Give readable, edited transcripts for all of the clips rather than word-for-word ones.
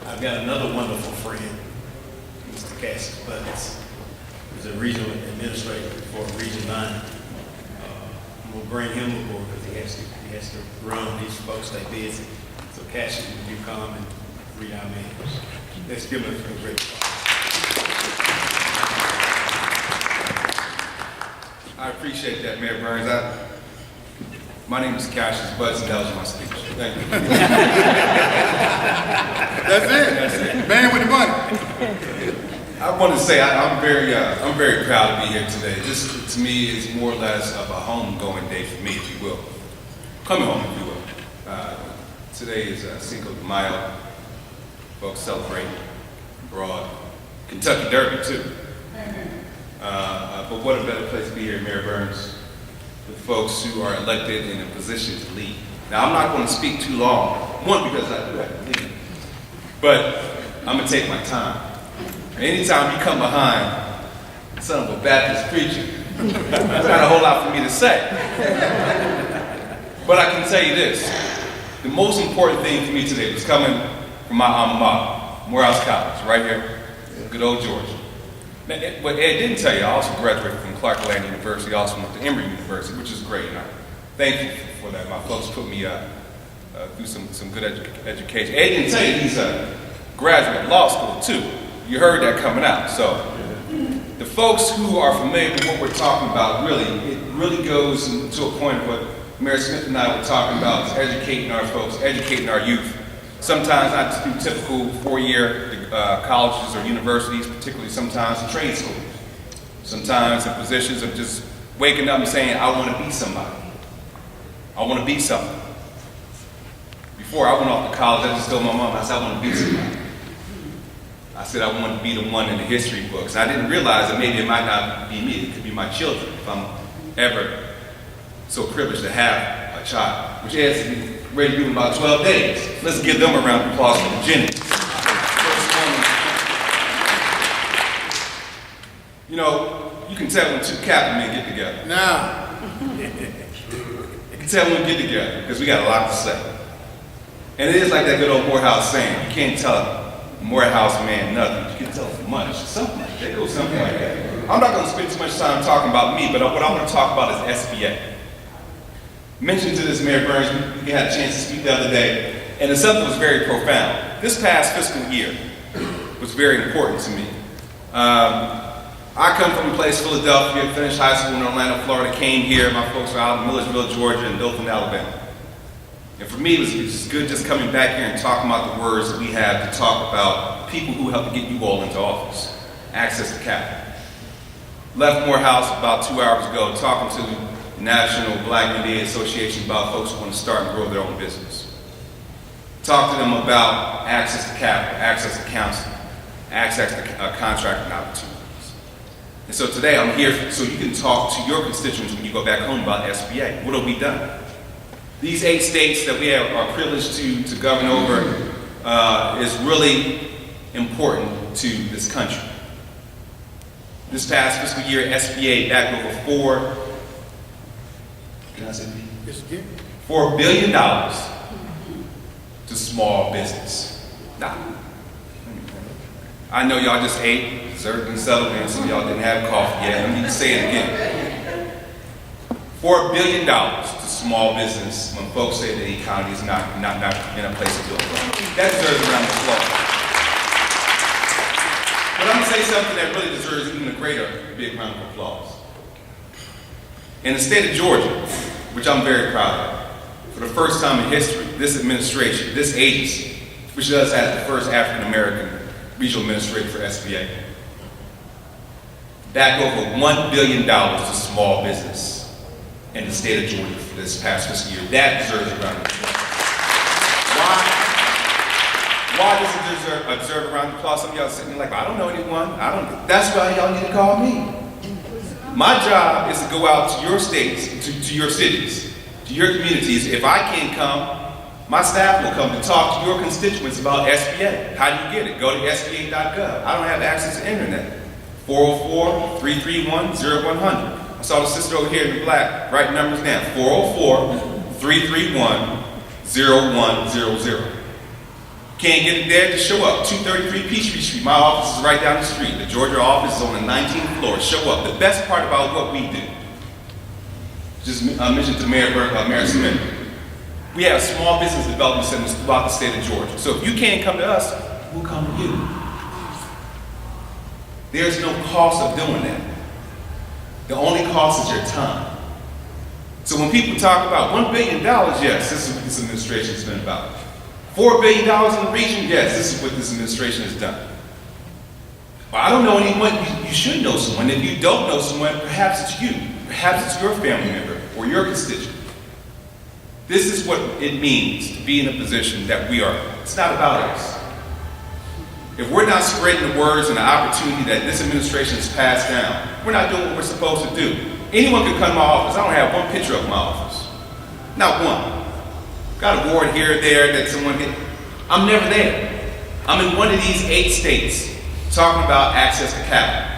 I've got another wonderful friend, Mr. Cassius Butts. He's a regional administrator for Region 9. I'm going to bring him aboard because he has to run. These folks stay busy. So Cassius, would you come and read our names? Let's give him a great applause. I appreciate that, Mayor Burns. My name is Cassius Butts, and that was my speech. Thank you. That's it. That's it. Man with the money. I want to say I'm very proud to be here today. This, to me, is more or less of a homegoing day for me, if you will. Coming home, if you will. Today is Cinco de Mayo. Folks celebrate abroad. Kentucky Derby, too. But what a better place to be here, Mayor Burns, with folks who are elected in a position to lead. Now, I'm not going to speak too long, one, because I do have to lead, but I'm going to take my time. Anytime you come behind son of a Baptist preacher, there's not a whole lot for me to say. But I can tell you this, the most important thing for me today was coming from my alma mater, Morehouse College, right here, good old Georgia. What Ed didn't tell you, I also graduated from Clark Atlanta University, also went to Emory University, which is great, and I'm thankful for that. My folks put me through some good education. Ed didn't tell you he's a graduate of law school, too. You heard that coming out. So the folks who are familiar with what we're talking about, it really goes to a point of what Mayor Smith and I were talking about, is educating our folks, educating our youth. Sometimes not through typical four-year colleges or universities, particularly sometimes in trade schools. Sometimes in positions of just waking up and saying, I want to be somebody. I want to be something. Before I went off to college, I just told my mom, I said, I want to be somebody. I said, I want to be the one in the history books. I didn't realize that maybe it might not be me, it could be my children, if I'm ever so privileged to have a child, which Ed's ready to do in about 12 days. Let's give them a round of applause for Jenny. You know, you can tell when two Catholic men get together. Now, You can tell when we get together, because we got a lot to say. And it is like that good old Morehouse saying, you can't tell a Morehouse man nothing, you can tell him much. Something like that, go something like that. I'm not going to spend too much time talking about me, but what I want to talk about is SBA. Mentioned to this, Mayor Burns, we had a chance to speak the other day, and it's something that was very profound. This past fiscal year was very important to me. I come from a place, Philadelphia, finished high school in Orlando, Florida, came here. My folks are out in Millersville, Georgia, and Dothan, Alabama. And for me, it was good just coming back here and talking about the words that we have to talk about people who helped to get you all into office. Access to capital. Left Morehouse about 2 hours ago talking to the National Black MBA Association about folks who want to start and grow their own business. Talk to them about access to capital, access to counseling, access to contracting opportunities. And so today I'm here so you can talk to your constituents when you go back home about SBA. What have we done? These 8 states that we are privileged to govern over is really important to this country. This past fiscal year, SBA backed over $4 billion to small business. Now, I know y'all just ate, dessert, and settled in, some of y'all didn't have coffee yet. Let me say it again. $4 billion to small business when folks say the economy is not in a place to do it. That deserves a round of applause. But I'm going to say something that really deserves even a greater big round of applause. In the state of Georgia, which I'm very proud of, for the first time in history, this administration, this agency, which does have the first African-American regional administrator for SBA, back over $1 billion to small business in the state of Georgia for this past fiscal year. That deserves a round of applause. Why does it deserve a round of applause? Some of y'all sitting there like, I don't know anyone. That's why y'all need to call me. My job is to go out to your states, to your cities, to your communities. If I can't come, my staff will come to talk to your constituents about SBA. How do you get it? Go to SBA.gov. I don't have access to internet. 404-331-0100. I saw the sister over here in the black, write numbers down. 404-331-0100. Can't get it there, just show up. 233 Peachtree Street. My office is right down the street. The Georgia office is on the 19th floor. Show up. The best part about what we do, just mentioned to Mayor Smith, we have small business development centers throughout the state of Georgia. So if you can't come to us, we'll come to you. There's no cost of doing that. The only cost is your time. So when people talk about $1 billion, yes, this is what this administration has been about. $4 billion in the region, yes, this is what this administration has done. But I don't know anyone, you should know someone. If you don't know someone, perhaps it's you. Perhaps it's your family member or your constituent. This is what it means to be in a position that we are. It's not about us. If we're not spreading the words and the opportunity that this administration has passed down, we're not doing what we're supposed to do. Anyone can come to my office. I don't have one picture of my office. Not one. Got a ward here or there that someone get. I'm never there. I'm in one of these 8 states talking about access to capital.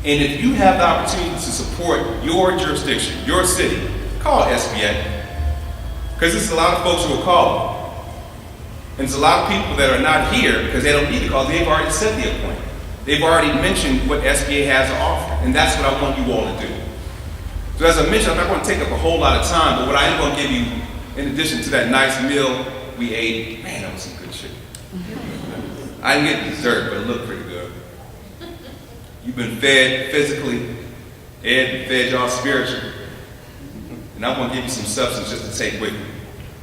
And if you have the opportunity to support your jurisdiction, your city, call SBA. Because there's a lot of folks who will call. And there's a lot of people that are not here because they don't need to call. They've already set the appointment. They've already mentioned what SBA has to offer. And that's what I want you all to do. So as I mentioned, I'm not going to take up a whole lot of time, but what I am going to give you, in addition to that nice meal we ate, man, that was some good shit. I didn't get dessert, but it looked pretty good. You've been fed physically, Ed fed y'all spiritually. And I'm going to give you some substance just to take with you.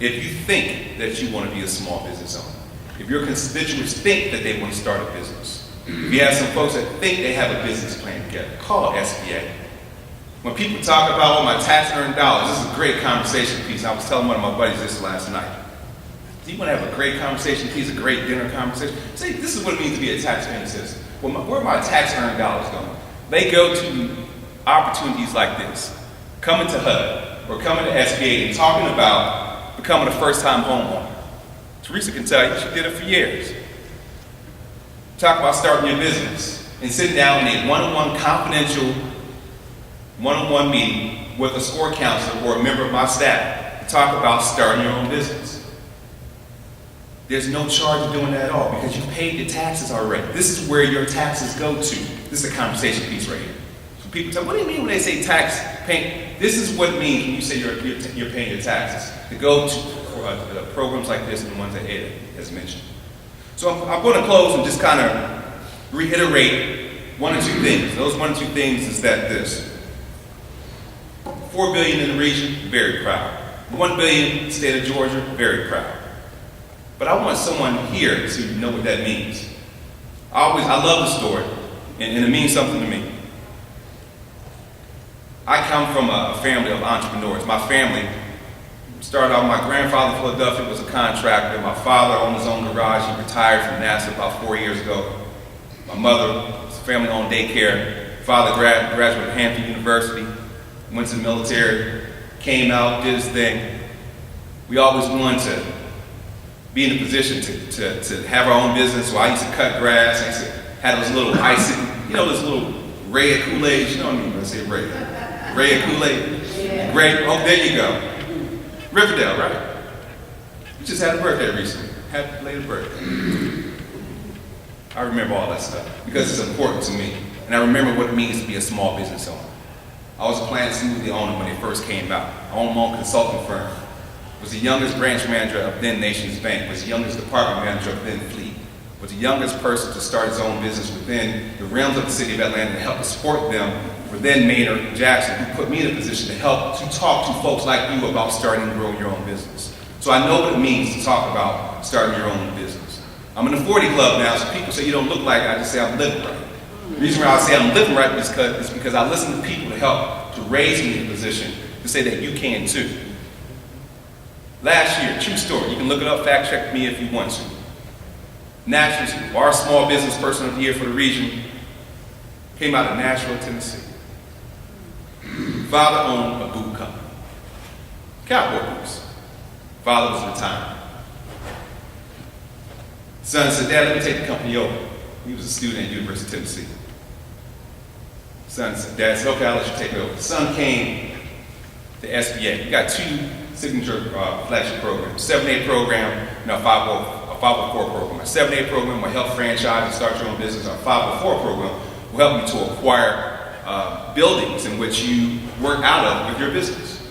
If you think that you want to be a small business owner, if your constituents think that they want to start a business, if you have some folks that think they have a business plan together, call SBA. When people talk about, oh, my tax earned dollars, this is a great conversation piece. I was telling one of my buddies this last night. Do you want to have a great conversation piece, a great dinner conversation? Say, this is what it means to be a tax-paying citizen. Well, where are my tax earned dollars going? They go to opportunities like this, coming to HUD or coming to SBA and talking about becoming a first-time homeowner. Teresa can tell you, she did it for years. Talk about starting your business and sitting down in a one-on-one confidential one-on-one meeting with a SCORE counselor or a member of my staff to talk about starting your own business. There's no charge of doing that at all because you've paid your taxes already. This is where your taxes go to. This is a conversation piece right here. So people tell, what do you mean when they say tax paying? This is what it means when you say you're paying your taxes. To go to programs like this and the ones that Ed has mentioned. So I'm going to close and just kind of reiterate one or two things. Those one or two things is that this. $4 billion in the region, very proud. $1 billion, state of Georgia, very proud. But I want someone here to know what that means. I love the story, and it means something to me. I come from a family of entrepreneurs. My family started out, my grandfather in Philadelphia was a contractor. My father owned his own garage. He retired from NASA about 4 years ago. My mother was a family-owned daycare. Father graduated at Hampton University, went to the military, came out, did his thing. We always wanted to be in a position to have our own business. So I used to cut grass. I used to have those little icing, those little Ray Kool-Aid. You know what I mean when I say Ray? Ray Kool-Aid? Yeah. Great. Oh, there you go. Riverdale, right? You just had a birthday recently. Happy belated birthday. I remember all that stuff because it's important to me. And I remember what it means to be a small business owner. I was a plant smoothie owner when it first came out. I owned my own consulting firm. Was the youngest branch manager of then Nations Bank. Was the youngest department manager of then Fleet. Was the youngest person to start his own business within the realms of the city of Atlanta and help to support them. For then Maynard Jackson, who put me in a position to help to talk to folks like you about starting and growing your own business. So I know what it means to talk about starting your own business. I'm in the 40 club now, so people say you don't look like I just say I'm living right. The reason why I say I'm living right is because I listen to people to help to raise me in a position to say that you can too. Last year, true story, you can look it up, fact check me if you want to. Nashville, our small business person of the year for the region, came out of Nashville, Tennessee. Father owned a boot company. Cowboy boots. Father was retired. Son said, Dad, let me take the company over. He was a student at University of Tennessee. Son said, Dad said, okay, I'll let you take it over. The son came to SBA. We got 2 signature flagship programs, 7A program and a 504 program. Our 7A program will help franchise and start your own business. Our 504 program will help you to acquire buildings in which you work out of with your business.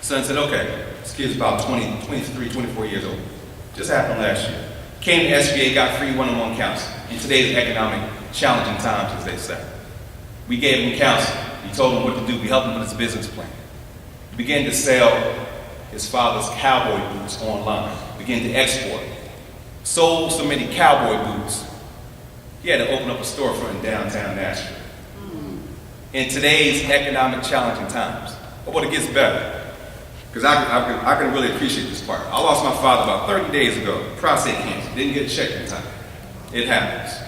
Son said, okay, this kid's about 23, 24 years old. Just happened last year. Came to SBA, got free one-on-one counseling. In today's economic challenging times, as they say. We gave him counseling. We told him what to do. We helped him with his business plan. He began to sell his father's cowboy boots online. Began to export. Sold so many cowboy boots, he had to open up a storefront in downtown Nashville. In today's economic challenging times. But it gets better. Because I can really appreciate this part. I lost my father about 30 days ago, prostate cancer. Didn't get checked in time. It happens.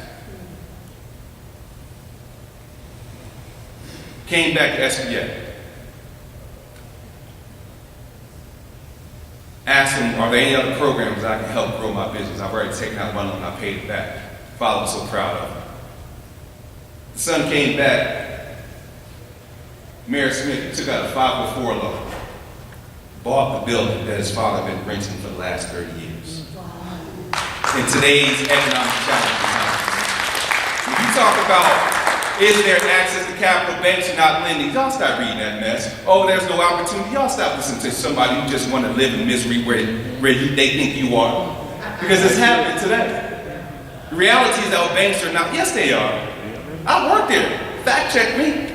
Came back to SBA. Asked him, are there any other programs I can help grow my business? I've already taken out one of them and I paid it back. Father was so proud of him. The son came back. Mayor Smith took out a 504 loan. Bought the building that his father had been renting for the last 30 years. In today's economic challenging times. When you talk about, is there access to capital, banks are not lending, y'all stop reading that mess. Oh, there's no opportunity, y'all stop listening to somebody who just want to live in misery where they think you are. Because it's happening today. The reality is that banks are not, yes they are. I work there, fact check me.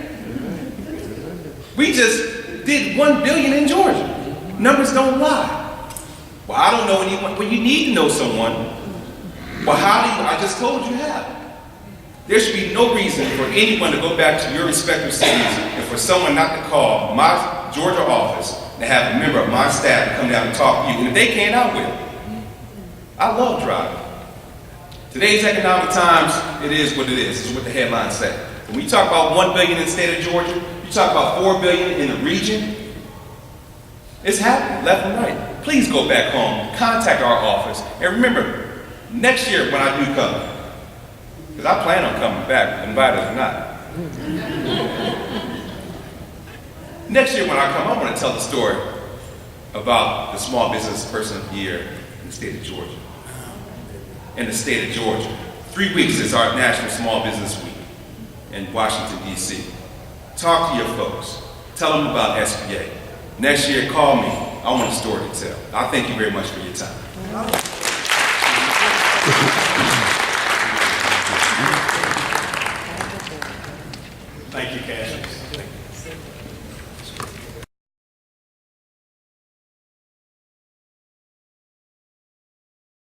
We just did $1 billion in Georgia. Numbers don't lie. Well, I don't know anyone. Well, you need to know someone. Well, how do you? I just told you how. There should be no reason for anyone to go back to your respective cities and for someone not to call my Georgia office and have a member of my staff come down and talk to you. And if they can't, I will. I love driving. Today's economic times, it is what it is. It's what the headlines say. When we talk about $1 billion in the state of Georgia, you talk about $4 billion in the region. It's happening left and right. Please go back home, contact our office, and remember, next year when I do come, because I plan on coming back, invited or not. Next year when I come, I want to tell the story about the Small Business Person of the Year in the state of Georgia. In the state of Georgia. 3 weeks is our National Small Business Week in Washington, D.C. Talk to your folks. Tell them about SBA. Next year, call me. I want a story to tell. I thank you very much for your time. Thank you, Cassius.